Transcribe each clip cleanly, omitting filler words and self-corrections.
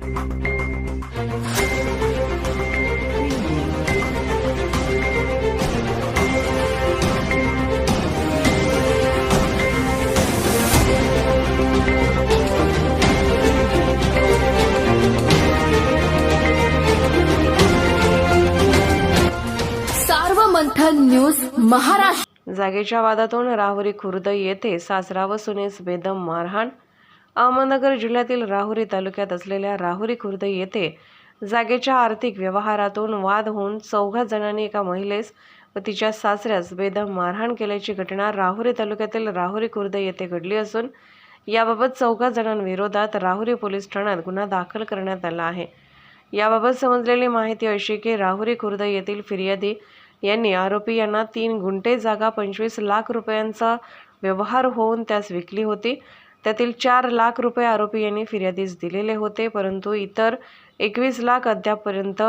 Sarvamanthan news Maharashtra. जागेच्या वादातून राहुरी खुर्द येथे सासरा व सुनेस बेदम मारहाण। अहमदनगर जिल्ह्यातील राहुरी तालुक्यात असलेल्या राहुरी खुर्द येथे जागेच्या आर्थिक व्यवहारातून वाद होऊन 4 जणांनी एका महिलेस व तिच्या सासऱ्यास बेदम मारहाण केल्याची घटना राहुरी तालुक्यातील राहुरी खुर्द येथे घडली असून याबाबत 4 जणांविरोधात राहुरी पोलीस ठाण्यात गुन्हा दाखल करण्यात आला आहे। याबाबत समजलेली माहिती अशी की राहुरी खुर्द येथील फिर्यादी यांनी आरोपी यांना 3 गुंठे जागा 25 लाख रुपयांचा व्यवहार होऊन त्यास विकली होती। त्यातील 4 लाख रुपये आरोपी यांनी फिर्यादीस दिलेले होते, परंतु इतर 21 लाख अद्यापपर्यंत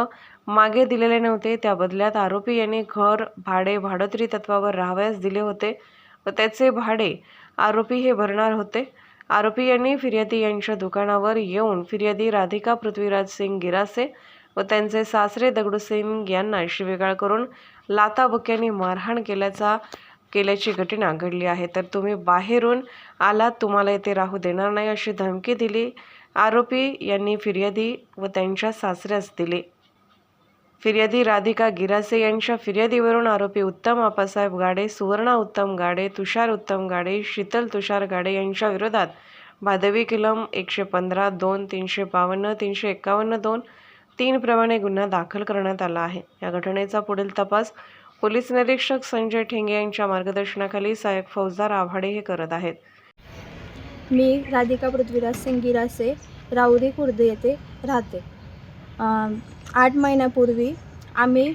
मागे दिलेले नव्हते। त्या बदल्यात आरोपी यांनी घर भाडे भाडोत्री तत्वावर राहावयास दिले होते व त्याचे भाडे आरोपी हे भरणार होते। आरोपी यांनी फिर्यादी यांच्या दुकानावर येऊन फिर्यादी राधिका पृथ्वीराज सिंग गिरासे व त्यांचे सासरे दगडू सिंग यांना शिवीगाळ करून लाथाबुक्क्यांनी मारहाण केल्याची घटना घडली आहे। तर तुम्ही बाहेरून आलात, तुम्हाला येथे राहू देणार नाही अशी धमकी दिली आरोपी यांनी फिर्यादी व त्यांच्या सासऱ्यास दिली। फिर्यादी राधिका गिरासे यांच्या फिर्यादीवरून आरोपी उत्तम आप्पासाहेब गाडे, सुवर्णा उत्तम गाडे, तुषार उत्तम गाडे, शीतल तुषार गाडे यांच्या विरोधात भादवी कलम 115, 2, 352, 351, 2, 3 प्रमाणे गुन्हा दाखल करण्यात आला आहे। या घटनेचा पुढील तपास पोलीस निरीक्षक संजय ठेंगे यांच्या मार्गदर्शनाखाली सहाय्यक फौजदार आव्हाडे हे करत आहेत। मी राधिका पृथ्वीराज सिंग गिरासे राहुरी खुर्द येथे राहते। 8 महिन्यापूर्वी आम्ही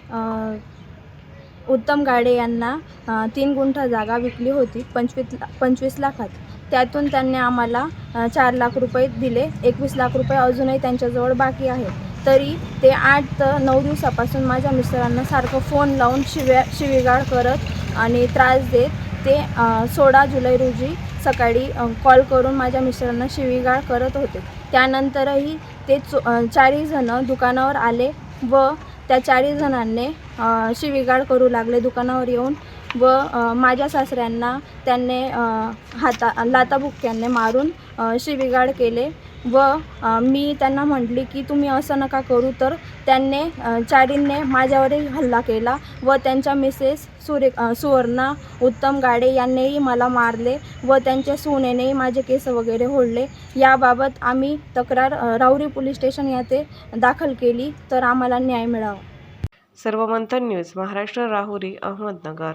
उत्तम गाडे यांना 3 गुंठा जागा विकली होती 25 लाखात। त्यातून त्यांनी आम्हाला 4 लाख रुपये दिले। 21 लाख रुपये अजूनही त्यांच्याजवळ बाकी आहेत। तरी ते 8 ते 9 दिवसापासून माझ्या मिस्टरांना सारखं फोन लावून शिवीगाळ करत आणि त्रास देत ते 16 जुलै रोजी सकाळी कॉल करून माझ्या मिस्टरांना शिवीगाळ करत होते। त्यानंतरही ते 4 जण दुकानावर आले व त्या 4 जणांनी शिवीगाळ करू लागले दुकानावर येऊन व माझ्या सासऱ्यांना त्यांनी लाथाबुक्क्यांनी मारून शिवीगाळ केले व मी त्यांना म्हटली की तुम्ही असं नका करू, तर त्यांनी 4 माझ्यावरही हल्ला केला व त्यांच्या मिसेस सुवर्णा उत्तम गाडे यांनीही मला मारले व त्यांच्या सुनेनेही माझे केस वगैरे ओढले। याबाबत आम्ही तक्रार राहुरी पोलीस स्टेशन येथे दाखल केली, तर आम्हाला न्याय मिळावा। सर्वमंथन न्यूज महाराष्ट्र, राहुरी, अहमदनगर।